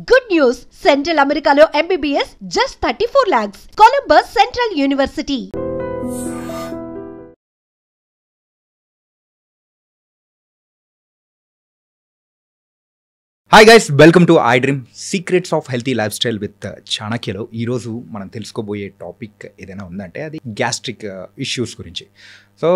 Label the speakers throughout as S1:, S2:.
S1: Good news! Central Americano MBBS just 34 lakhs. Columbus Central University.
S2: Hi guys, welcome to I dream secrets of healthy lifestyle with చాణక్యలో. ఈరోజు మనం తెలుసుకోబోయే topic ఏదైనా ఉందంటే అది gastric issues గురించి. So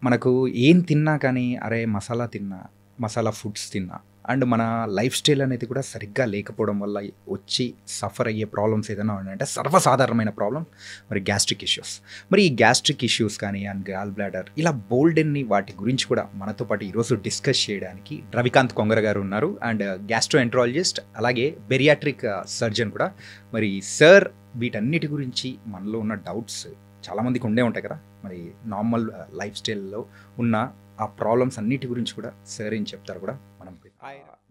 S2: మనకు ఏం తిన్నా కానీ అరే మసాలా ఫుడ్స్ తిన్నా అండ్ మన లైఫ్ స్టైల్ అనేది కూడా సరిగ్గా లేకపోవడం వల్ల వచ్చి సఫర్ అయ్యే ప్రాబ్లమ్స్ ఏదైనా ఉన్నాయంటే సర్వసాధారణమైన ప్రాబ్లం మరి గ్యాస్ట్రిక్ ఇష్యూస్. మరి ఈ గ్యాస్ట్రిక్ ఇష్యూస్ కానీ అండ్ గాల్ బ్లాడర్ ఇలా బోల్డెన్ని వాటి గురించి కూడా మనతో పాటు ఈరోజు డిస్కస్ చేయడానికి రవికాంత్ కొంగర గారు ఉన్నారు అండ్ గ్యాస్ట్రోఎంట్రాలజిస్ట్ అలాగే బెరియాట్రిక్ సర్జన్ కూడా. మరి సార్ వీటన్నిటి గురించి మనలో ఉన్న డౌట్స్ చాలామందికి ఉండే ఉంటాయి కదా, మరి నార్మల్ లైఫ్ స్టైల్లో ఉన్న ఆ ప్రాబ్లమ్స్ అన్నిటి గురించి కూడా సార్ ఏం చెప్తారు కూడా మనం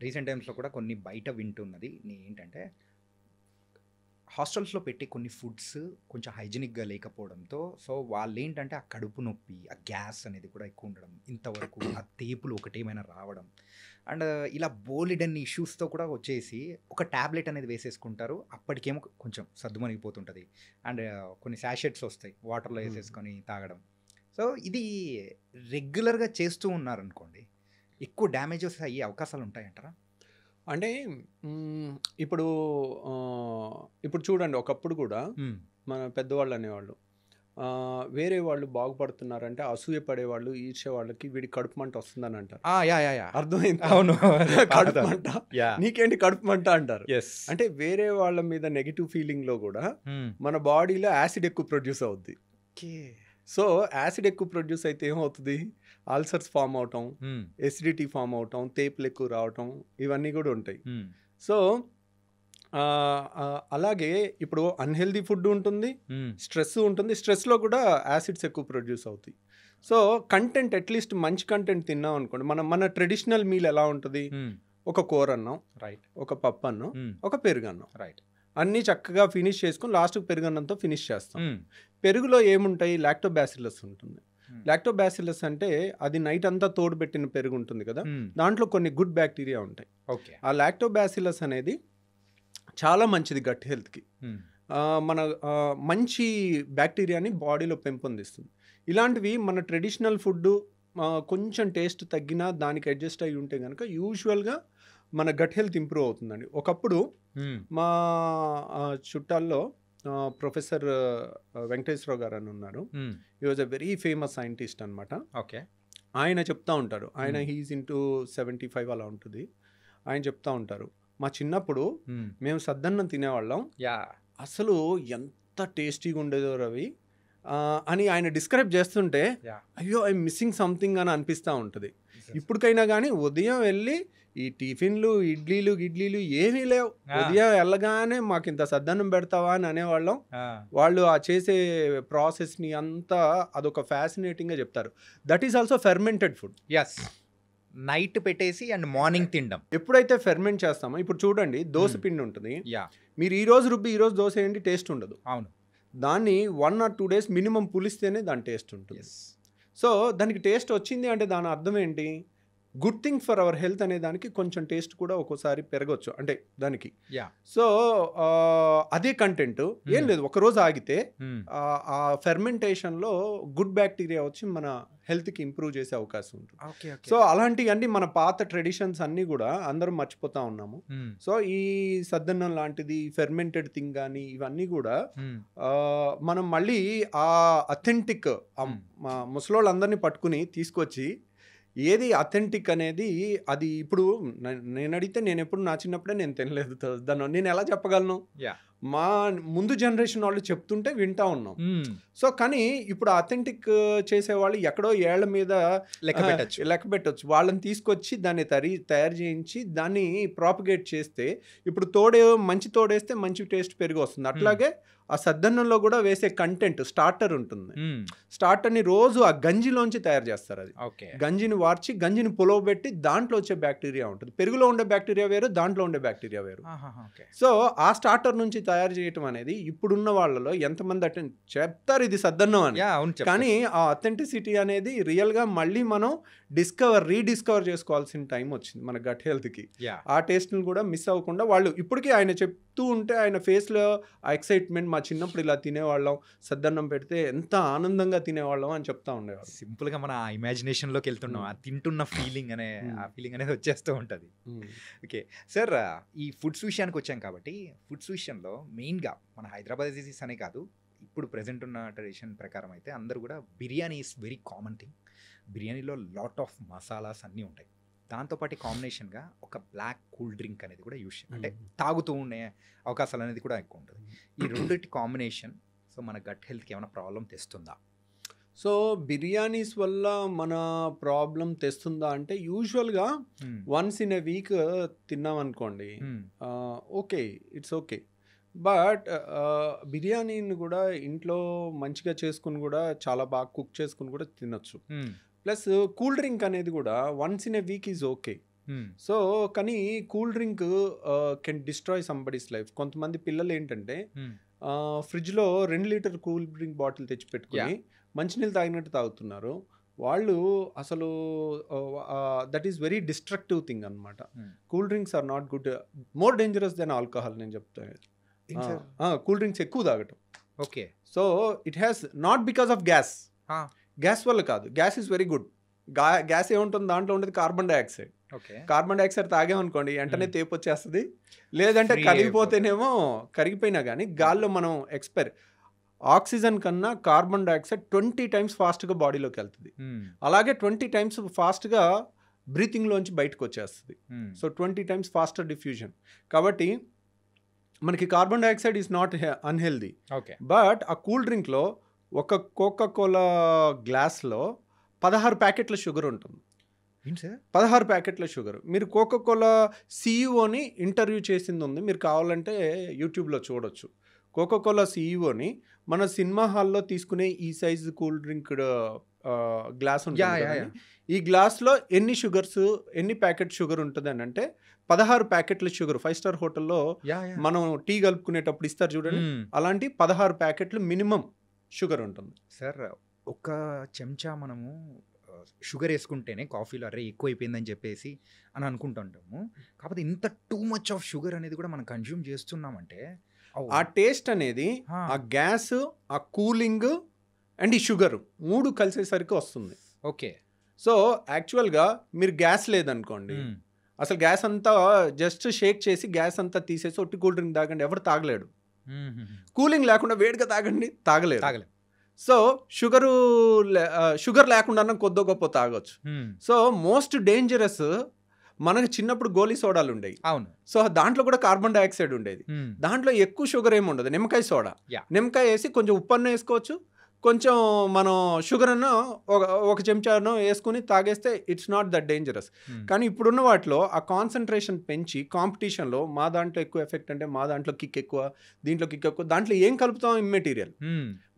S2: రీసెంట్ టైమ్స్లో కూడా కొన్ని బయట వింటున్నది ఏంటంటే హాస్టల్స్లో పెట్టి కొన్ని ఫుడ్స్ కొంచెం హైజీనిక్గా లేకపోవడంతో సో వాళ్ళు ఏంటంటే ఆ కడుపు నొప్పి, ఆ గ్యాస్ అనేది కూడా ఎక్కువ ఉండడం, ఇంతవరకు ఆ తేపులు ఒకటేమైనా రావడం అండ్ ఇలా బోలెడన్ని ఇష్యూస్తో కూడా వచ్చేసి ఒక ట్యాబ్లెట్ అనేది వేసేసుకుంటారు. అప్పటికేమో కొంచెం సర్దుమణిగిపోతుంటుంది అండ్ కొన్ని శాషెట్స్ వస్తాయి వాటర్లో వేసేసుకొని తాగడం. సో ఇది రెగ్యులర్గా చేస్తూ ఉన్నారనుకోండి, ఎక్కువ డ్యామేజెస్ అయ్యే అవకాశాలు ఉంటాయంటారా?
S3: అంటే ఇప్పుడు చూడండి, ఒకప్పుడు కూడా మన పెద్దవాళ్ళు అనేవాళ్ళు వేరే వాళ్ళు బాగుపడుతున్నారంటే అసూయ పడేవాళ్ళు, ఈర్ష్య వాళ్ళకి వీడి కడుపు మంట వస్తుందని అంటారు. అర్థమైంది?
S2: అవును,
S3: కడుపు మంట, నీకేంటి కడుపు మంట అంటారు. అంటే వేరే వాళ్ళ మీద నెగిటివ్ ఫీలింగ్ లో కూడా మన బాడీలో యాసిడ్ ఎక్కువ ప్రొడ్యూస్ అవుద్ది. సో యాసిడ్ ఎక్కువ ప్రొడ్యూస్ అయితే ఏమవుతుంది, అల్సర్స్ ఫామ్ అవటం, ఎసిడిటీ ఫామ్ అవటం, తేపులు ఎక్కువ రావటం, ఇవన్నీ కూడా ఉంటాయి. సో అలాగే ఇప్పుడు అన్హెల్దీ ఫుడ్ ఉంటుంది, స్ట్రెస్ ఉంటుంది, స్ట్రెస్లో కూడా యాసిడ్స్ ఎక్కువ ప్రొడ్యూస్ అవుతాయి. సో కంటెంట్ అట్లీస్ట్ మంచి కంటెంట్ తిన్నాం అనుకోండి, మన ట్రెడిషనల్ మీల్ ఎలా ఉంటుంది, ఒక కూర అన్నం, రైట్, ఒక పప్పు అన్నం, ఒక పెరుగన్నం, రైట్, అన్నీ చక్కగా ఫినిష్ చేసుకుని లాస్ట్కి పెరుగన్నంతో ఫినిష్ చేస్తాం. పెరుగులో ఏముంటాయి, లాక్టోబాసిల్లస్ ఉంటుంది. లాక్టోబాసిల్లస్ అంటే అది నైట్ అంతా తోడుపెట్టిన పెరుగు ఉంటుంది కదా, దాంట్లో కొన్ని గుడ్ బ్యాక్టీరియా ఉంటాయి. ఆ లాక్టోబాసిల్లస్ అనేది చాలా మంచిది గట్ హెల్త్కి. మన మంచి బ్యాక్టీరియాని బాడీలో పెంపొందిస్తుంది. ఇలాంటివి మన ట్రెడిషనల్ ఫుడ్ కొంచెం టేస్ట్ తగ్గినా దానికి అడ్జస్ట్ అయ్యి ఉంటే కనుక యూజువల్గా మన గట్ హెల్త్ ఇంప్రూవ్ అవుతుందండి. ఒకప్పుడు మా చుట్టాల్లో ప్రొఫెసర్ వెంకటేశ్వరరావు గారు అని ఉన్నారు. ఈ was a very famous scientist అనమాట. ఓకే, ఆయన చెప్తా ఉంటారు, ఆయన హీఈస్ ఇంటూ 75 అలా ఉంటుంది. ఆయన చెప్తా ఉంటారు, మా చిన్నప్పుడు మేము సద్దన్నం తినేవాళ్ళం, అసలు ఎంత టేస్టీగా ఉండేదో రవి అని ఆయన డిస్క్రైబ్ చేస్తుంటే అయ్యో ఐఎమ్ మిస్సింగ్ సంథింగ్ అని అనిపిస్తూ ఉంటుంది. ఇప్పటికైనా కానీ ఉదయం వెళ్ళి ఈ టిఫిన్లు ఇడ్లీలు ఏమీ లేవు, ఉదయం వెళ్ళగానే మాకు ఇంత సద్దన్నం పెడతావా అని అనేవాళ్ళం. వాళ్ళు ఆ చేసే ప్రాసెస్ని అంతా అదొక ఫ్యాసినేటింగ్గా చెప్తారు. That is also fermented food.
S2: Yes, night పెట్టేసి అండ్ మార్నింగ్ తినడం.
S3: ఎప్పుడైతే ఫెర్మెంట్ చేస్తామో, ఇప్పుడు చూడండి దోశ పిండి ఉంటుంది, మీరు ఈ రోజు రుబ్బి ఈ రోజు దోశ ఏంటి టేస్ట్ ఉండదు.
S2: అవును,
S3: దాన్ని 1 or 2 days మినిమం పులిస్తేనే దాని టేస్ట్ ఉంటుంది. సో దానికి టేస్ట్ వచ్చింది అంటే దాని అర్థం ఏంటి, good thing for our health అనే దానికి కొంచెం టేస్ట్ కూడా ఒక్కోసారి పెరగచ్చు అంటే దానికి. సో అదే కంటెంట్ ఏం లేదు, ఒకరోజు ఆగితే ఆ ఫెర్మెంటేషన్లో గుడ్ బ్యాక్టీరియా వచ్చి మన హెల్త్కి ఇంప్రూవ్ చేసే అవకాశం ఉంటుంది. సో అలాంటివన్నీ మన పాత ట్రెడిషన్స్ అన్నీ కూడా అందరం మర్చిపోతా ఉన్నాము. సో ఈ సద్దన్నం లాంటిది ఫెర్మెంటెడ్ థింగ్ కానీ ఇవన్నీ కూడా మనం మళ్ళీ ఆ అథెంటిక్ ముసలోళ్ళందరినీ పట్టుకుని తీసుకొచ్చి ఏది అథెంటిక్ అనేది అది ఇప్పుడు నేను అడిగితే నేను ఎప్పుడు నా చిన్నప్పుడే నేను తినలేదు దాన్ని నేను ఎలా చెప్పగలను. మా ముందు జనరేషన్ వాళ్ళు చెప్తుంటే వింటా ఉన్నాం. సో కానీ ఇప్పుడు అథెంటిక్ చేసేవాళ్ళు ఎక్కడో ఏళ్ల మీద లెక్క పెట్టచ్చు. వాళ్ళని తీసుకొచ్చి దాన్ని తయారు చేయించి దాన్ని ప్రాపగేట్ చేస్తే ఇప్పుడు మంచి తోడేస్తే మంచి టేస్ట్ పెరిగి వస్తుంది. అట్లాగే ఆ సద్దన్నంలో కూడా వేసే కంటెంట్ స్టార్టర్ ఉంటుంది. స్టార్టర్ని రోజు ఆ గంజిలోంచి తయారు చేస్తారు. అది గంజిని వార్చి గంజిని పులవబెట్టి దాంట్లో వచ్చే బ్యాక్టీరియా ఉంటుంది. పెరుగులో ఉండే బ్యాక్టీరియా వేరు, దాంట్లో ఉండే బ్యాక్టీరియా వేరు. సో ఆ స్టార్టర్ నుంచి తయారు చేయటం అనేది ఇప్పుడున్న వాళ్ళలో ఎంతమంది చెప్తారు ఇది సద్దన్నం అని, కానీ ఆ అథెంటిసిటీ అనేది రియల్గా మళ్ళీ మనం రీడిస్కవర్ చేసుకోవాల్సిన టైం వచ్చింది మన గట్ హెల్త్కి. ఆ టేస్ట్ని కూడా మిస్ అవ్వకుండా వాళ్ళు ఇప్పటికీ ఆయన చెప్తూ ఉంటే ఆయన ఫేస్లో ఆ ఎక్సైట్మెంట్, మా చిన్నప్పుడు ఇలా తినేవాళ్ళం, సద్దన్నం పెడితే ఎంత ఆనందంగా తినేవాళ్ళం అని చెప్తా ఉండేవాళ్ళు.
S2: సింపుల్గా మన ఇమాజినేషన్లోకి వెళ్తున్నాం, ఆ తింటున్న ఫీలింగ్ ఆ ఫీలింగ్ అనేది వచ్చేస్తూ ఉంటుంది. ఓకే సార్, ఈ ఫుడ్స్ విషయానికి వచ్చాం కాబట్టి ఫుడ్స్ విషయంలో మెయిన్గా మన హైదరాబాద్ డిసీస్ అనే కాదు, ఇప్పుడు ప్రజెంట్ ఉన్న ట్రెడిషన్ ప్రకారం అయితే అందరూ కూడా biryani is very common thing. బిర్యానీలో లాట్ ఆఫ్ మసాలాస్ అన్నీ ఉంటాయి. దాంతోపాటు కాంబినేషన్గా ఒక బ్లాక్ కూల్ డ్రింక్ అనేది కూడా యూస్ అంటే తాగుతూ ఉండే అవకాశాలు అనేది కూడా ఎక్కువ ఉంటుంది. ఈ రెండింటి కాంబినేషన్ సో మన గట్ హెల్త్కి ఏమైనా ప్రాబ్లం తెస్తుందా?
S3: సో బిర్యానీస్ వల్ల మన ప్రాబ్లం తెస్తుందా అంటే యూజువల్గా వన్స్ ఇన్ ఎ వీక్ తిన్నాం అనుకోండి, ఓకే, ఇట్స్ ఓకే. బట్ బిర్యానీని కూడా ఇంట్లో మంచిగా చేసుకుని కూడా చాలా బాగా కుక్ చేసుకుని కూడా తినొచ్చు. ప్లస్ కూల్ డ్రింక్ అనేది కూడా once in a week is okay. So కానీ cool drink can destroy somebody's life. కొంతమంది పిల్లలు ఏంటంటే ఫ్రిడ్జ్లో 2 లీటర్ కూల్ డ్రింక్ బాటిల్ తెచ్చి పెట్టుకుని మంచినీళ్ళు తాగినట్టు తాగుతున్నారు. వాళ్ళు అసలు that is very destructive thing అనమాట. Cool drinks are not good, more dangerous than alcohol నేను చెప్తాను. కూల్ డ్రింక్స్ ఎక్కువ తాగటం.
S2: Okay.
S3: So it has not because of gas వల్ల కాదు. Gas is very good. Gas ఏముంటుంది దాంట్లో ఉండేది కార్బన్ డైఆక్సైడ్. కార్బన్ డైఆక్సైడ్ తాగామనుకోండి వెంటనే తేపు వచ్చేస్తుంది, లేదంటే కరిగిపోతేనేమో కరిగిపోయినా కానీ గాల్లో మనం ఆక్సిజన్ కన్నా కార్బన్ డైఆక్సైడ్ 20 times ఫాస్ట్గా బాడీలోకి వెళ్తుంది. అలాగే 20 times ఫాస్ట్గా బ్రీతింగ్లోంచి బయటకు వచ్చేస్తుంది. So 20 times faster diffusion. కాబట్టి మనకి carbon dioxide is not unhealthy. But ఆ కూల్ డ్రింక్లో ఒక కోకా-కోలా గ్లాస్లో 16 ప్యాకెట్ల షుగర్ ఉంటుంది. 16 ప్యాకెట్ల షుగర్. మీరు కోకా-కోలా సీఈఓని ఇంటర్వ్యూ చేసింది ఉంది, మీరు కావాలంటే యూట్యూబ్లో చూడొచ్చు. కోకా-కోలా సీఈఓని మన సినిమా హాల్లో తీసుకునే ఈ సైజు కూల్ డ్రింక్ గ్లాస్ ఉంటుంది. ఈ గ్లాస్లో ఎన్ని ప్యాకెట్ షుగర్ ఉంటుంది అని అంటే 16 ప్యాకెట్ల షుగర్. 5-star హోటల్లో మనం టీ కలుపుకునేటప్పుడు ఇస్తారు చూడండి, అలాంటి 16 ప్యాకెట్లు మినిమం షుగర్ ఉంటుంది.
S2: సార్ ఒక చెంచా మనము షుగర్ వేసుకుంటేనే కాఫీలో అరే ఎక్కువ అయిపోయిందని చెప్పేసి అని అనుకుంటుంటాము. కాకపోతే ఇంత టూ మచ్ ఆఫ్ షుగర్ అనేది కూడా మనం కన్జ్యూమ్ చేస్తున్నామంటే
S3: ఆ టేస్ట్ అనేది ఆ గ్యాస్, ఆ కూలింగ్ అండ్ ఈ షుగర్ 3 కలిసేసరికి వస్తుంది.
S2: ఓకే.
S3: సో యాక్చువల్గా మీరు గ్యాస్ లేదనుకోండి, అసలు గ్యాస్ అంతా జస్ట్ షేక్ చేసి గ్యాస్ అంతా తీసేసి ఒట్టి కూల్ డ్రింక్ తాగండి, ఎవరు తాగలేడు. కూలింగ్ లేకుండా వేడిగా తాగలేరు. సో షుగర్ లేకుండా కొద్దో గొప్ప తాగొచ్చు. సో మోస్ట్ డేంజరస్ మనకు చిన్నప్పుడు గోలీ సోడాలు ఉండేవి.
S2: అవును.
S3: సో దాంట్లో కూడా కార్బన్ డైఆక్సైడ్ ఉండేది. దాంట్లో ఎక్కువ షుగర్ ఏమి ఉండదు. నిమ్మకాయ సోడా, నిమ్మకాయ వేసి కొంచెం ఉప్పు అన్న వేసుకోవచ్చు, కొంచెం మనం షుగర్ అన్న ఒక చెంచాను వేసుకుని తాగేస్తే ఇట్స్ నాట్ దట్ డేంజరస్. కానీ ఇప్పుడున్న వాటిలో ఆ కాన్సన్ట్రేషన్ పెంచి కాంపిటీషన్లో మా దాంట్లో ఎక్కువ ఎఫెక్ట్ అంటే మా దాంట్లో కిక్ ఎక్కువ, దీంట్లో కిక్ ఎక్కువ, దాంట్లో ఏం కలుపుతాం ఇమ్మెటీరియల్,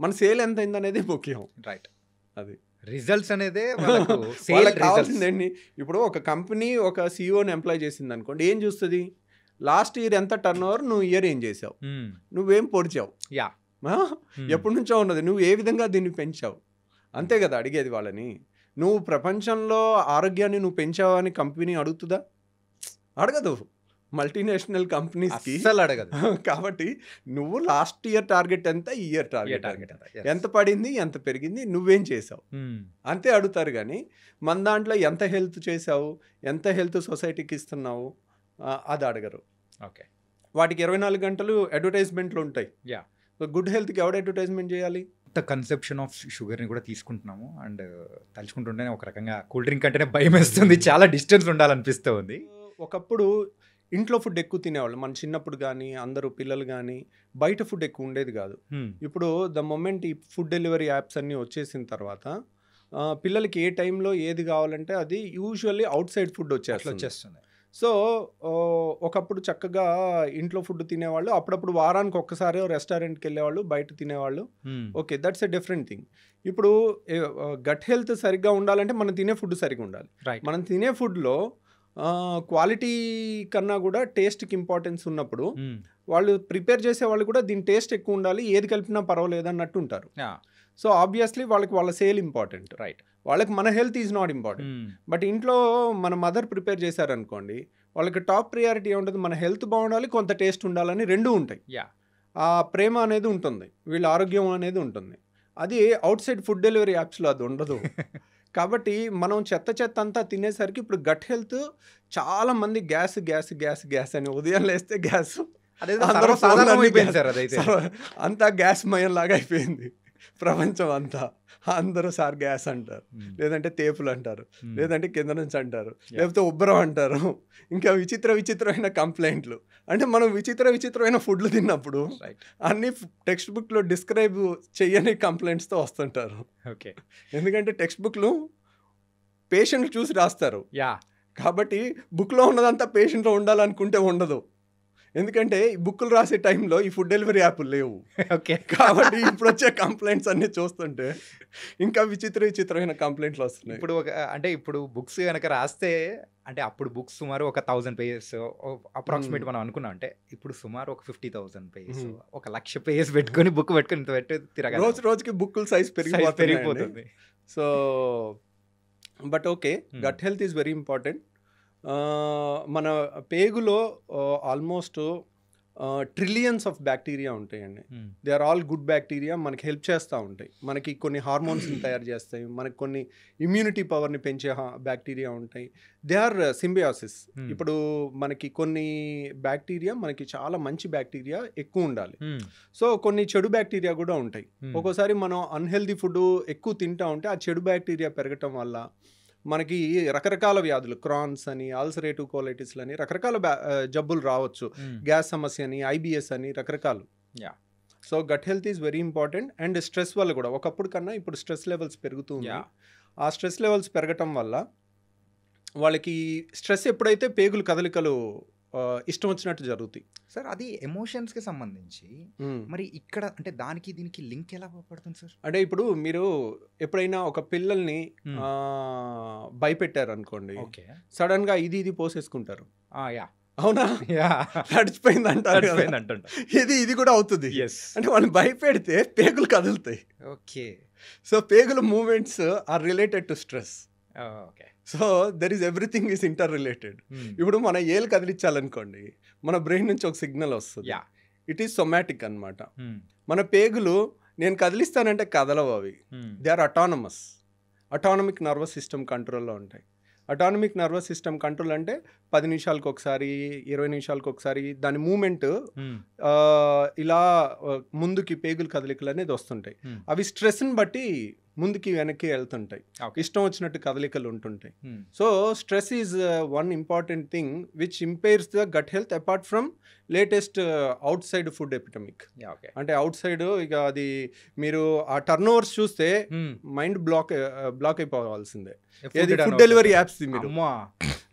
S3: మన సేల్ ఎంత అయింది అనేది ముఖ్యం.
S2: రైట్.
S3: అది
S2: రిజల్ట్స్ అనేది
S3: కావాల్సిందండి. ఇప్పుడు ఒక కంపెనీ ఒక సీఈఓని ఎంప్లాయ్ చేసింది అనుకోండి, ఏం చూస్తుంది, లాస్ట్ ఇయర్ ఎంత టర్న్ ఓవర్, నువ్వు ఇయర్ ఏం చేసావు, నువ్వేం పొడిచావు, ఎప్పటి నుంచో ఉన్నది, నువ్వు ఏ విధంగా దీన్ని పెంచావు, అంతే కదా అడిగేది వాళ్ళని. నువ్వు ప్రపంచంలో ఆరోగ్యాన్ని నువ్వు పెంచావు అని కంపెనీ అడుగుతుందా? అడగదు. మల్టీనేషనల్ కంపెనీస్కి
S2: అడగదు.
S3: కాబట్టి నువ్వు లాస్ట్ ఇయర్ టార్గెట్ ఎంత, ఈ ఇయర్ టార్గెట్ ఎంత పడింది, ఎంత పెరిగింది, నువ్వేం చేసావు అంతే అడుగుతారు. కానీ మన దాంట్లో ఎంత హెల్త్ చేసావు, ఎంత హెల్త్ సొసైటీకి ఇస్తున్నావు అది అడగరు.
S2: ఓకే.
S3: వాటికి 24 గంటలు అడ్వర్టైజ్మెంట్లు ఉంటాయి. సో గుడ్ హెల్త్కి ఎవడు అడ్వర్టైజ్మెంట్ చేయాలి?
S2: కన్సెప్షన్ ఆఫ్ షుగర్ని కూడా తీసుకుంటున్నాము. అండ్ తలుచుకుంటుంటేనే ఒక రకంగా కూల్ డ్రింక్ అంటేనే భయం వేస్తుంది, చాలా డిస్టెన్స్ ఉండాలనిపిస్తూ ఉంది.
S3: ఒకప్పుడు ఇంట్లో ఫుడ్ ఎక్కువ తినేవాళ్ళు, మన చిన్నప్పుడు కానీ అందరూ పిల్లలు కానీ. బయట ఫుడ్ ఎక్కువ ఉండేది కాదు. ఇప్పుడు ద మొమెంట్ ఈ ఫుడ్ డెలివరీ యాప్స్ అన్నీ వచ్చేసిన తర్వాత పిల్లలకి ఏ టైంలో ఏది కావాలంటే అది యూజువల్లీ అవుట్ సైడ్ ఫుడ్ వచ్చేస్తుంది. సో ఒకప్పుడు చక్కగా ఇంట్లో ఫుడ్ తినేవాళ్ళు, అప్పుడప్పుడు వారానికి ఒక్కసారి రెస్టారెంట్కి వెళ్ళేవాళ్ళు, బయట తినేవాళ్ళు. Okay, that's a different thing. ఇప్పుడు గట్ హెల్త్ సరిగ్గా ఉండాలంటే మనం తినే ఫుడ్ సరిగ్గా ఉండాలి. మనం తినే ఫుడ్లో క్వాలిటీ కన్నా కూడా టేస్ట్కి ఇంపార్టెన్స్ ఉన్నప్పుడు వాళ్ళు ప్రిపేర్ చేసే వాళ్ళు కూడా దీని టేస్ట్ ఎక్కువ ఉండాలి, ఏది కలిపినా పర్వాలేదు అన్నట్టు ఉంటారు. సో ఆబ్వియస్లీ వాళ్ళకి వాళ్ళ సేల్ ఇంపార్టెంట్,
S2: రైట్.
S3: వాళ్ళకి మన health is not important. But ఇంట్లో మన మదర్ ప్రిపేర్ చేశారనుకోండి, వాళ్ళకి టాప్ ప్రియారిటీ ఉంటుంది, మన హెల్త్ బాగుండాలి, కొంత టేస్ట్ ఉండాలని రెండూ ఉంటాయి. ఆ ప్రేమ అనేది ఉంటుంది, వీళ్ళ ఆరోగ్యం అనేది ఉంటుంది. అది అవుట్ సైడ్ ఫుడ్ డెలివరీ యాప్స్లో అది ఉండదు. కాబట్టి మనం చెత్త అంతా తినేసరికి ఇప్పుడు గట్ హెల్త్ చాలా మంది గ్యాస్ గ్యాస్ గ్యాస్ గ్యాస్ అని ఉదయం లేస్తే గ్యాస్, అంతా గ్యాస్ మయం లాగా అయిపోయింది ప్రపంచం అంతా. అందరూ సార్ గ్యాస్ అంటారు, లేదంటే తేపులు అంటారు, లేదంటే కింద నుంచి అంటారు, లేకపోతే ఉబ్బరం అంటారు, ఇంకా విచిత్రమైన కంప్లైంట్లు. అంటే మనం విచిత్రమైన ఫుడ్లు తిన్నప్పుడు అన్ని టెక్స్ట్ బుక్లో డిస్క్రైబ్ చెయ్యని కంప్లైంట్స్తో వస్తుంటారు.
S2: ఓకే,
S3: ఎందుకంటే టెక్స్ట్ బుక్లు పేషెంట్ చూసి రాస్తారు కాబట్టి బుక్లో ఉన్నదంతా పేషెంట్లో ఉండాలనుకుంటే ఉండదు. ఎందుకంటే ఈ బుక్కులు రాసే టైంలో ఈ ఫుడ్ డెలివరీ యాప్లు లేవు.
S2: ఓకే,
S3: కాబట్టి ఇప్పుడు వచ్చే కంప్లైంట్స్ అన్ని చూస్తుంటే ఇంకా విచిత్రమైన కంప్లైంట్లు వస్తున్నాయి.
S2: ఇప్పుడు బుక్స్ కనుక రాస్తే అంటే అప్పుడు బుక్స్ సుమారు ఒక 1000 పేజెస్ అప్రాక్సిమేట్ మనం అనుకున్నాం. అంటే ఇప్పుడు సుమారు ఒక 50,000 పేజెస్, 1,00,000 పేజెస్ పెట్టుకొని బుక్ పెట్టుకొని తిరగాలి.
S3: రోజుకి బుక్కుల సైజ్ పెరిగిపోతుంది. So but okay, gut health is very important. మన పేగులో ఆల్మోస్ట్ ట్రిలియన్స్ ఆఫ్ బ్యాక్టీరియా ఉంటాయండి. They are all good bacteria, మనకి హెల్ప్ చేస్తూ ఉంటాయి. మనకి కొన్ని హార్మోన్స్ని తయారు చేస్తాయి, మనకి కొన్ని ఇమ్యూనిటీ పవర్ని పెంచే బ్యాక్టీరియా ఉంటాయి. They are symbiosis. ఇప్పుడు మనకి కొన్ని బ్యాక్టీరియా, మనకి చాలా మంచి బ్యాక్టీరియా ఎక్కువ ఉండాలి. సో కొన్ని చెడు బ్యాక్టీరియా కూడా ఉంటాయి. ఒక్కోసారి మనం అన్హెల్దీ ఫుడ్ ఎక్కువ తింటా ఉంటే ఆ చెడు బ్యాక్టీరియా పెరగటం వల్ల మనకి రకరకాల వ్యాధులు, క్రాన్స్ అని, అల్సరేటివ్ కోలైటిస్ అని రకరకాల జబ్బులు రావచ్చు. గ్యాస్ సమస్య అని, IBS అని రకరకాలు. So gut health is very important. And stress వల్ల కూడా ఒకప్పుడు కన్నా ఇప్పుడు స్ట్రెస్ లెవెల్స్ పెరుగుతుంది. ఆ స్ట్రెస్ లెవెల్స్ పెరగటం వల్ల వాళ్ళకి స్ట్రెస్ ఎప్పుడైతే పేగులు కదలికలు ఇష్టం వచ్చినట్టు జరుగుతాయి.
S2: సార్ అది ఎమోషన్స్కి సంబంధించి మరి ఇక్కడ అంటే దానికి దీనికి లింక్ ఎలా పడుతుంది సార్?
S3: అంటే ఇప్పుడు మీరు ఎప్పుడైనా ఒక పిల్లల్ని భయపెట్టారు అనుకోండి, సడన్ గా ఇది పోసేసుకుంటారు. అవునా, నడిచిపోయింది అంటారు, ఇది కూడా అవుతుంది. అంటే వాళ్ళు భయపెడితే పేగులు కదులుతాయి.
S2: ఓకే,
S3: సో పేగుల movements are related to stress.
S2: Okay,
S3: so there is everything is interrelated. ఇప్పుడు మన ఏలు కదిలించాలనుకోండి, మన బ్రెయిన్ నుంచి ఒక సిగ్నల్ వస్తుంది. ఇట్ ఈస్ సొమాటిక్ అనమాట. మన పేగులు నేను కదిలిస్తానంటే కదలవు అవి. They are autonomic nervous system కంట్రోల్లో ఉంటాయి. అటానమిక్ నర్వస్ సిస్టమ్ కంట్రోల్ అంటే 10 నిమిషాలకు ఒకసారి, 20 నిమిషాలకు ఒకసారి దాని మూమెంట్ ఇలా ముందుకి పేగులు కదలికలు అనేది వస్తుంటాయి. అవి స్ట్రెస్ని బట్టి ముందుకి వెనక్కి వెళ్తుంటాయి, ఇష్టం వచ్చినట్టు కదలికలు ఉంటుంటాయి. So stress is one important thing which impairs the gut health apart from latest outside food epidemic. అంటే అవుట్ సైడ్ ఇక అది మీరు ఆ టర్న్ ఓవర్స్ చూస్తే మైండ్ బ్లాక్ అయిపోవాల్సిందే. ఫుడ్ డెలివరీ యాప్స్ మీరు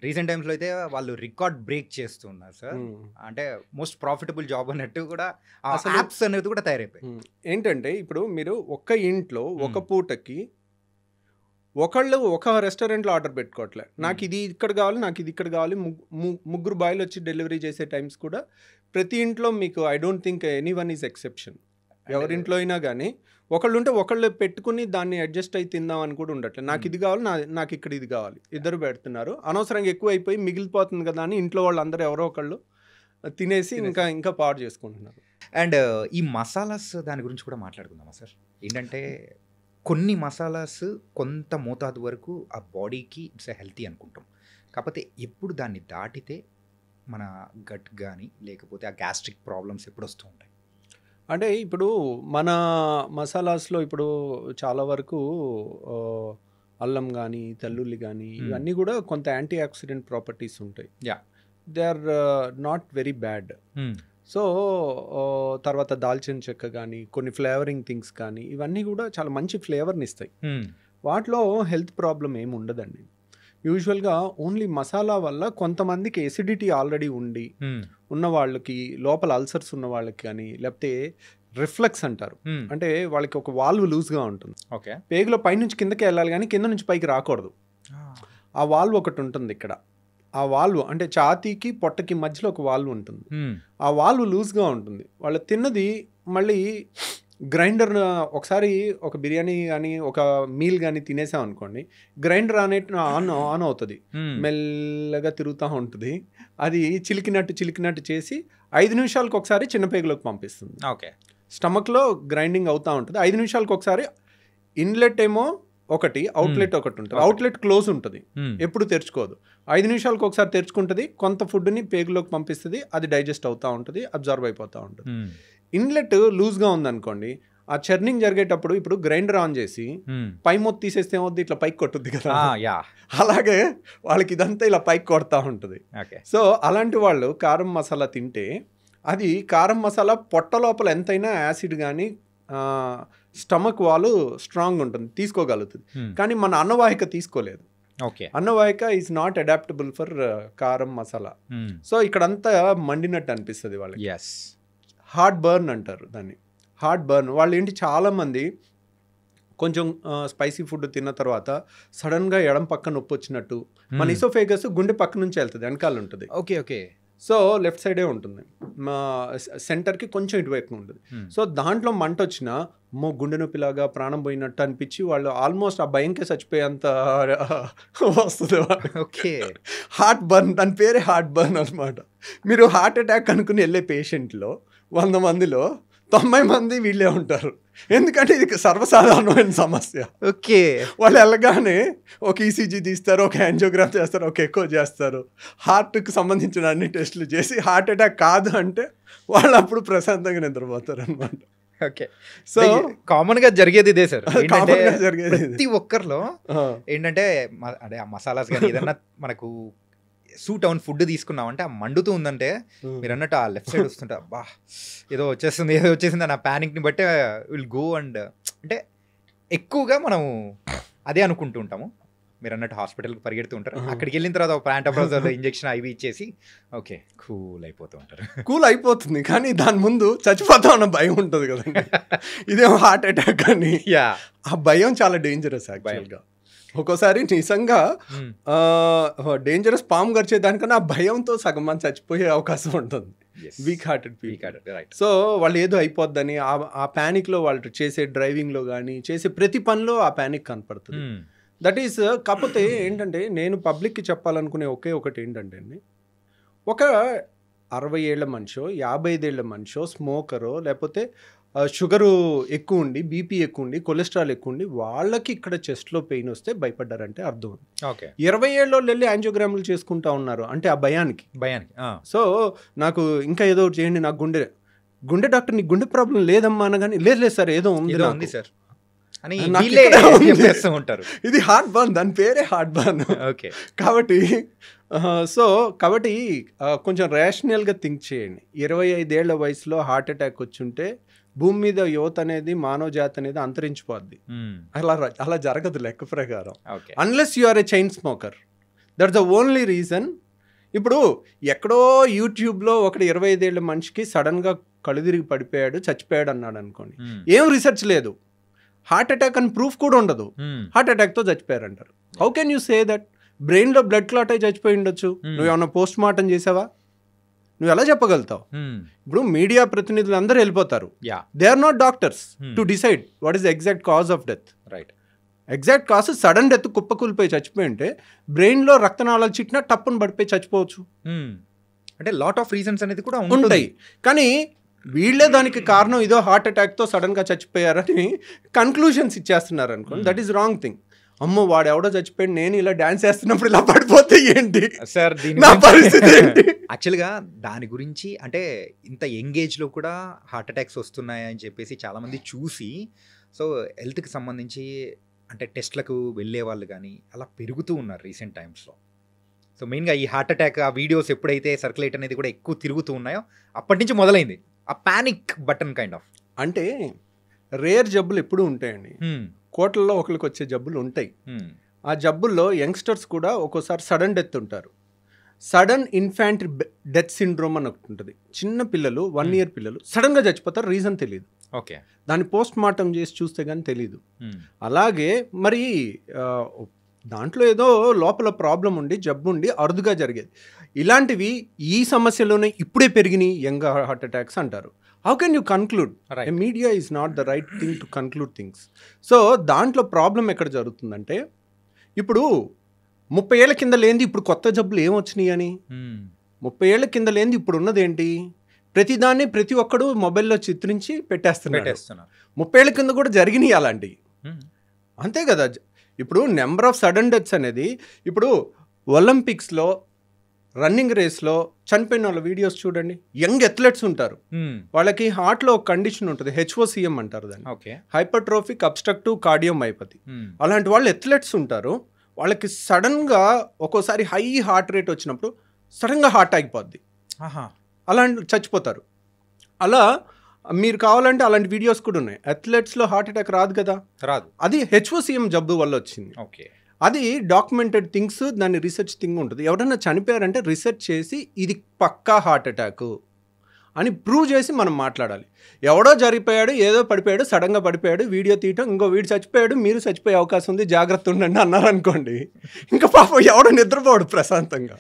S2: రీసెంట్ టైమ్స్లో అయితే వాళ్ళు రికార్డ్ బ్రేక్ చేస్తున్నారు సార్. అంటే మోస్ట్ ప్రాఫిటబుల్ జాబ్ అన్నట్టు కూడా అసలు యాప్స్ అనేది కూడా తయారైపోయి.
S3: ఏంటంటే ఇప్పుడు మీరు ఒక్క ఇంట్లో ఒక పూటకి ఒకళ్ళు ఒక రెస్టారెంట్లో ఆర్డర్ పెట్టుకోవట్లే, నాకు ఇది ఇక్కడ కావాలి, నాకు ఇది ఇక్కడ కావాలి, ముగ్గురు బాయ్లు వచ్చి డెలివరీ చేసే టైమ్స్ కూడా ప్రతి ఇంట్లో మీకు I don't think any one is exception. ఎవరింట్లో అయినా కానీ ఒకళ్ళు ఉంటే ఒకళ్ళు పెట్టుకుని దాన్ని అడ్జస్ట్ అయి తిందాం అని కూడా ఉండట్లేదు. నాకు ఇది కావాలి, నాకు ఇక్కడ ఇది కావాలి, ఇద్దరు పెడుతున్నారు. అనవసరంగా ఎక్కువ అయిపోయి మిగిలిపోతుంది కదా అని ఇంట్లో వాళ్ళు అందరూ ఎవరో ఒకళ్ళు తినేసి ఇంకా పాడు చేసుకుంటున్నారు.
S2: అండ్ ఈ మసాలాస్ దాని గురించి కూడా మాట్లాడుకుందామా సార్? ఏంటంటే కొన్ని మసాలాస్ కొంత మోతాదు వరకు ఆ బాడీకి ఇట్స్ హెల్తీ అనుకుంటాం, కాకపోతే ఎప్పుడు దాన్ని దాటితే మన గట్ కానీ లేకపోతే ఆ గ్యాస్ట్రిక్ ప్రాబ్లమ్స్ ఎప్పుడు వస్తూ ఉంటాయి?
S3: అంటే ఇప్పుడు మన మసాలాస్లో ఇప్పుడు చాలా వరకు అల్లం కానీ, తెల్లుల్లి కానీ ఇవన్నీ కూడా కొంత యాంటీ ఆక్సిడెంట్ ప్రాపర్టీస్ ఉంటాయి. They are not very bad. So తర్వాత దాల్చిన చెక్క కానీ, కొన్ని ఫ్లేవరింగ్ థింగ్స్ కానీ ఇవన్నీ కూడా చాలా మంచి ఫ్లేవర్ని ఇస్తాయి. వాటిలో హెల్త్ ప్రాబ్లం ఏమి ఉండదండి. యూజువల్గా ఓన్లీ మసాలా వల్ల కొంతమందికి ఎసిడిటీ ఆల్రెడీ ఉన్న వాళ్ళకి, లోపల అల్సర్స్ ఉన్న వాళ్ళకి కానీ, లేకపోతే రిఫ్లెక్స్ అంటారు, అంటే వాళ్ళకి ఒక వాల్వ్ లూజ్గా ఉంటుంది. పేగులో పైనుంచి కిందకి వెళ్ళాలి కానీ కింద నుంచి పైకి రాకూడదు. ఆ వాల్వ్ ఒకటి ఉంటుంది ఇక్కడ, ఆ వాల్వ్ అంటే ఛాతీకి పొట్టకి మధ్యలో ఒక వాల్వ్ ఉంటుంది. ఆ వాల్వ్ లూజ్గా ఉంటుంది. వాళ్ళు తిన్నది మళ్ళీ గ్రైండర్ ఒకసారి ఒక బిర్యానీ కానీ ఒక మీల్ కానీ తినేసాం అనుకోండి, గ్రైండర్ ఆన్ అవుతుంది, మెల్లగా తిరుగుతూ ఉంటుంది. అది చిలికినట్టు చేసి 5 నిమిషాలకు ఒకసారి చిన్న పేగులోకి పంపిస్తుంది.
S2: ఓకే,
S3: స్టమక్లో గ్రైండింగ్ అవుతూ ఉంటుంది. 5 నిమిషాలకు ఒకసారి ఇన్లెట్ ఏమో ఒకటి, అవుట్లెట్ ఒకటి ఉంటుంది. అవుట్లెట్ క్లోజ్ ఉంటుంది, ఎప్పుడు తెరుచుకోదు. 5 నిమిషాలకు ఒకసారి తెరుచుకుంటుంది, కొంత ఫుడ్ని పేగులోకి పంపిస్తుంది, అది డైజెస్ట్ అవుతూ ఉంటుంది, అబ్జర్వ్ అయిపోతూ ఉంటుంది. ఇన్లెట్ లూజ్గా ఉందనుకోండి, ఆ చర్నింగ్ జరిగేటప్పుడు ఇప్పుడు గ్రైండర్ ఆన్ చేసి పై మొత్తం తీసేస్తే ఏమవుద్ది, ఇట్లా పైకి కొట్టుద్ది కదా, అలాగే వాళ్ళకి ఇదంతా ఇలా పైకి కొడతా ఉంటుంది. సో అలాంటి వాళ్ళు కారం మసాలా తింటే అది కారం మసాలా పొట్ట లోపల ఎంతైనా యాసిడ్ కానీ స్టమక్ వాళ్ళు స్ట్రాంగ్ ఉంటుంది, తీసుకోగలుగుతుంది. కానీ మన అన్నవాహిక తీసుకోలేదు. అన్నవాహిక ఈజ్ నాట్ అడాప్టబుల్ ఫర్ కారం మసాలా. సో ఇక్కడంతా మండినట్టు అనిపిస్తుంది వాళ్ళకి. హార్ట్ బర్న్ అంటారు దాన్ని, హార్ట్ బర్న్. వాళ్ళు ఏంటి చాలామంది కొంచెం స్పైసీ ఫుడ్ తిన్న తర్వాత సడన్గా ఎడం పక్క నొప్పి వచ్చినట్టు, మన ఇసోఫేగస్ గుండె పక్క నుంచి వెళ్తుంది, వెనకాల ఉంటుంది.
S2: ఓకే,
S3: సో లెఫ్ట్ సైడే ఉంటుంది, మా సెంటర్కి కొంచెం ఇటువైపు ఉంటుంది. సో దాంట్లో మంట వచ్చినా గుండె నొప్పిలాగా ప్రాణం పోయినట్టు అనిపించి వాళ్ళు ఆల్మోస్ట్ ఆ భయంకే చచ్చిపోయేంత వస్తుంది.
S2: ఓకే,
S3: హార్ట్ బర్న్, దాని పేరే హార్ట్ బర్న్ అనమాట. మీరు హార్ట్ అటాక్ అనుకుని వెళ్ళే పేషెంట్లో 100 మందిలో 90 మంది వీళ్ళే ఉంటారు, ఎందుకంటే ఇది సర్వసాధారణమైన సమస్య.
S2: ఓకే,
S3: వాళ్ళు వెళ్ళగానే ఒక ఈసీజీ తీస్తారు, ఒక యాంజియోగ్రాఫ్ చేస్తారు, ఒక ఎకో చేస్తారు, హార్ట్కి సంబంధించిన అన్ని టెస్టులు చేసి హార్ట్ అటాక్ కాదు అంటే వాళ్ళు అప్పుడు ప్రశాంతంగా నిద్రపోతారు అనమాట.
S2: ఓకే, సో కామన్ గా జరిగేది ఇదే సార్.
S3: జరిగేది
S2: ప్రతి ఒక్కరిలో ఏంటంటే అదే ఆ మసాలాస్ కానీ ఏదన్నా మనకు సూట్ అవును ఫుడ్ తీసుకున్నామంటే ఆ మండుతూ ఉందంటే మీరు అన్నట్టు ఆ లెఫ్ట్ సైడ్ వస్తుంటే అబ్బా ఏదో వచ్చేసింది అని ఆ ప్యానిక్ని బట్టే విల్ గో అండ్ అంటే ఎక్కువగా మనం అదే అనుకుంటూ ఉంటాము. మీరు అన్నట్టు హాస్పిటల్కి పరిగెడుతూ ఉంటారు, అక్కడికి వెళ్ళిన తర్వాత ఒక ప్యాంటాప్రోజోల్ ఇంజెక్షన్ అవి ఇచ్చేసి ఓకే కూల్ అయిపోతూ ఉంటారు.
S3: కూల్ అయిపోతుంది, కానీ దాని ముందు చచ్చిపోతాం అన్న భయం ఉంటుంది కదండి. ఇదేమో హార్ట్ అటాక్ అని, ఆ భయం చాలా డేంజరస్ యాక్చువల్గా. ఒక్కోసారి నిజంగా డేంజరస్ పాము గడిచే దానికన్నా ఆ భయంతో సగం మంది చచ్చిపోయే అవకాశం ఉంటుంది. Weak hearted people. సో వాళ్ళు ఏదో అయిపోద్దని ఆ ప్యానిక్లో వాళ్ళు చేసే డ్రైవింగ్లో కానీ చేసే ప్రతి పనిలో ఆ ప్యానిక్ కనపడుతుంది. That is. కాకపోతే ఏంటంటే నేను పబ్లిక్కి చెప్పాలనుకునే ఒకటి ఏంటంటే అండి, ఒక 60 ఏళ్ల మనిషో 55 ఏళ్ల మనిషో స్మోకరో లేకపోతే షుగరు ఎక్కువ ఉండి బీపీ ఎక్కువ ఉండి కొలెస్ట్రాల్ ఎక్కువ ఉండి వాళ్ళకి ఇక్కడ చెస్ట్లో పెయిన్ వస్తే భయపడ్డారంటే అర్థం. 20 ఏళ్ళలో వెళ్ళి యాంజియోగ్రాములు చేసుకుంటా ఉన్నారు అంటే ఆ భయానికి. సో నాకు ఇంకా ఏదో చేయండి, నాకు గుండె డాక్టర్ నీకు గుండె ప్రాబ్లం లేదమ్మా అనగానే లేదు సార్ ఏదో ఉంది సార్ అని ఉంటారు. ఇది హార్ట్ బర్న్, దాని పేరే హార్ట్ బర్న్. కాబట్టి కొంచెం రేషనల్గా థింక్ చేయండి. 25 ఏళ్ల వయసులో హార్ట్ అటాక్ వచ్చుంటే భూమి మీద యువత అనేది మానవ జాతి అనేది అంతరించిపోద్ది. అలా జరగదు లెక్క ప్రకారం, unless you are a chain smoker. That's the only reason. ఇప్పుడు ఎక్కడో యూట్యూబ్లో ఒకటి 25 ఏళ్ల మనిషికి సడన్గా కళ్ళు తిరిగి పడిపోయాడు చచ్చిపోయాడు అన్నాడు అనుకోండి, ఏం రీసెర్చ్ లేదు, హార్ట్ అటాక్ అని ప్రూఫ్ కూడా ఉండదు, హార్ట్ అటాక్తో చచ్చిపోయారు అంటారు. How can you say that? బ్రెయిన్లో బ్లడ్ క్లాట్ అయి చచ్చిపోయి ఉండొచ్చు, నువ్వేమన్నా పోస్ట్ మార్టం చేసావా? నువ్వు ఎలా చెప్పగలుగుతావు? ఇప్పుడు మీడియా ప్రతినిధులు అందరూ వెళ్ళిపోతారు, they are not doctors to decide what is the exact cause of death. Exact cause sudden death కుప్పకూలిపోయి చచ్చిపోయి ఉంటే బ్రెయిన్లో రక్తనాళాలు చిట్టినా టప్పును పడిపోయి చచ్చిపోవచ్చు.
S2: అంటే లాట్ ఆఫ్ రీజన్స్ అనేది కూడా
S3: ఉంటాయి, కానీ వీళ్ళే దానికి కారణం ఇదో హార్ట్ అటాక్తో సడన్గా చచ్చిపోయారని కన్క్లూషన్స్ ఇచ్చేస్తున్నారు అనుకోండి, దట్ ఈస్ రాంగ్ థింగ్. అమ్మో వాడు ఎవడో చచ్చిపోయాడు, నేను ఇలా డాన్స్ చేస్తున్నప్పుడు ఇలా పడిపోతే ఏంటి
S2: సార్
S3: నా పరిస్థితి ఏంటి?
S2: యాక్చువల్గా దాని గురించి అంటే ఇంత యంగేజ్లో కూడా హార్ట్ అటాక్స్ వస్తున్నాయని చెప్పేసి చాలామంది చూసి, సో హెల్త్కి సంబంధించి అంటే టెస్ట్లకు వెళ్ళే వాళ్ళు కానీ అలా పెరుగుతూ ఉన్నారు రీసెంట్ టైమ్స్లో. సో మెయిన్గా ఈ హార్ట్ అటాక్ ఆ వీడియోస్ ఎప్పుడైతే సర్క్యులేట్ అనేది కూడా ఎక్కువ తిరుగుతూ ఉన్నాయో అప్పటి నుంచి మొదలైంది ఆ పానిక్ బటన్ కైండ్ ఆఫ్.
S3: అంటే రేర్ జబ్బులు ఎప్పుడూ ఉంటాయండి, కోట్లలో ఒకరికి వచ్చే జబ్బులు ఉంటాయి. ఆ జబ్బుల్లో యంగ్స్టర్స్ కూడా ఒక్కోసారి సడన్ డెత్ ఉంటారు. సడన్ ఇన్ఫాంట్ డెత్ సిండ్రోమ్ అని ఒకటి ఉంటుంది. చిన్న పిల్లలు 1 year పిల్లలు సడన్గా చచ్చిపోతారు, రీజన్ తెలియదు. దాన్ని పోస్ట్ మార్టం చేసి చూస్తే కానీ తెలియదు. అలాగే మరి దాంట్లో ఏదో లోపల ప్రాబ్లం ఉండి జబ్బు ఉండి అరుదుగా జరిగేది. ఇలాంటివి ఈ సమస్యలోనే ఇప్పుడే పెరిగినాయి యంగ్ హార్ట్ అటాక్స్ అంటారు. How can you conclude? Media is not the right thing to conclude things. So దాంట్లో ప్రాబ్లం ఎక్కడ జరుగుతుందంటే, ఇప్పుడు 30 ఏళ్ల కింద లేనిది ఇప్పుడు కొత్త జబ్బులు ఏమొచ్చినాయి అని, 30 ఏళ్ల కింద లేనిది ఇప్పుడు ఉన్నదేంటి, ప్రతిదాన్ని ప్రతి ఒక్కడు మొబైల్లో చిత్రించి పెట్టేస్తున్నారు. 30 ఏళ్ల కింద కూడా జరిగినాయి అలాంటివి, అంతే కదా. ఇప్పుడు నెంబర్ ఆఫ్ సడన్ డెత్స్ అనేది, ఇప్పుడు ఒలింపిక్స్లో రన్నింగ్ రేస్లో చనిపోయిన వాళ్ళ వీడియోస్ చూడండి. యంగ్ అథ్లెట్స్ ఉంటారు, వాళ్ళకి హార్ట్లో ఒక కండిషన్ ఉంటుంది, HOCM అంటారు దాన్ని, హైపర్ట్రోఫిక్ అబ్స్ట్రక్టివ్ కార్డియోమైపతి. అలాంటి వాళ్ళు అథ్లెట్స్ ఉంటారు, వాళ్ళకి సడన్గా ఒక్కోసారి హై హార్ట్ రేట్ వచ్చినప్పుడు సడన్గా హార్ట్ ఆగిపోద్ది, అలాంటి చచ్చిపోతారు. అలా మీరు కావాలంటే అలాంటి వీడియోస్ కూడా ఉన్నాయి. అథ్లెట్స్లో హార్ట్ అటాక్ రాదు కదా, రాదు. అది HOCM జబ్బు వల్ల వచ్చింది. ఓకే, అది డాక్యుమెంటెడ్ థింగ్స్, దాన్ని రీసెర్చ్ థింగ్ ఉంటుంది. ఎవరైనా చనిపోయారంటే రీసెర్చ్ చేసి ఇది పక్కా హార్ట్ అటాక్ అని ప్రూవ్ చేసి మనం మాట్లాడాలి. ఎవడో జరిగిపోయాడు, ఏదో పడిపోయాడు, సడన్గా పడిపోయాడు, వీడియో తీయటం, ఇంకో వీడు చచ్చిపోయాడు, మీరు చచ్చిపోయే అవకాశం ఉంది, జాగ్రత్త ఉండండి అన్నారనుకోండి, ఇంకా పాపం ఎవడో నిద్రపోడు ప్రశాంతంగా.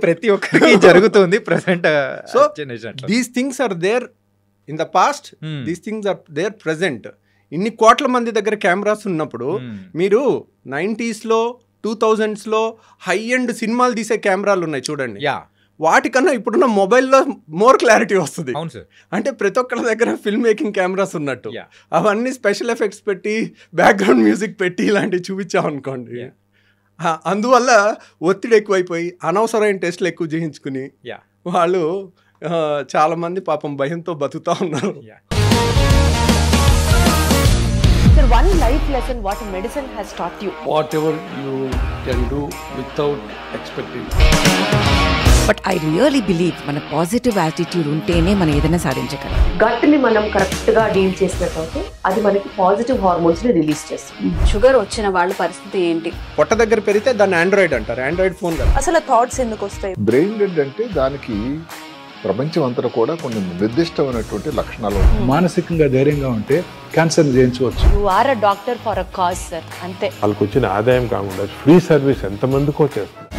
S2: ప్రతి ఒక్కరికి జరుగుతుంది present.
S3: So these things are there in the past, these things are there present. ఇన్ని కోట్ల మంది దగ్గర కెమెరాస్ ఉన్నప్పుడు మీరు 90s లో 2000s లో హై ఎండ్ సినిమాలు తీసే కెమెరాలు ఉన్నాయి చూడండి, వాటికన్నా ఇప్పుడున్న మొబైల్లో మోర్ క్లారిటీ వస్తుంది. అంటే ప్రతి ఒక్కరి దగ్గర ఫిల్మ్ మేకింగ్ కెమెరాస్ ఉన్నట్టు, అవన్నీ స్పెషల్ ఎఫెక్ట్స్ పెట్టి బ్యాక్గ్రౌండ్ మ్యూజిక్ పెట్టి ఇలాంటివి చూపించామనుకోండి, అందువల్ల ఒత్తిడి ఎక్కువైపోయి అనవసరమైన టెస్ట్లు ఎక్కువ చేయించుకుని వాళ్ళు చాలామంది పాపం భయంతో బతుకుతూ ఉన్నారు.
S4: Sir, one life lesson what medicine has taught you.
S5: Whatever you can do without expecting.
S6: But I really believe మన పాజిటివ్ యాటిట్యూడ్ ఉంటేనే మనం ఏదైనా సాధించగలం.
S4: గట్ ని మనం కరెక్ట్ గా డీల్ చేసినట్లయితే అది మనకి పాజిటివ్ హార్మోన్స్ ని రిలీజ్ చేస్తుంది.
S7: షుగర్ వచ్చిన వాళ్ళ పరిస్థితి ఏంటి?
S3: పొట్ట దగ్గర పెరిగితే దాన్ని ఆండ్రాయిడ్ అంటారు, ఆండ్రాయిడ్ ఫోన్ కదా.
S4: అసలు థాట్స్ ఎందుకు వస్తాయి?
S8: బ్రెయిన్ డెడ్ అంటే దానికి ప్రపంచం అంతా కూడా కొన్ని నిర్దిష్టమైనటువంటి లక్షణాలు.
S9: మానసికంగా ధైర్యంగా ఉంటే క్యాన్సర్ జయించవచ్చు.
S4: You are a doctor for a cause sir, అంతే.
S5: వాళ్ళకి వచ్చిన ఆదాయం కాకుండా ఫ్రీ సర్వీస్ ఎంతమందికో చేస్తారు.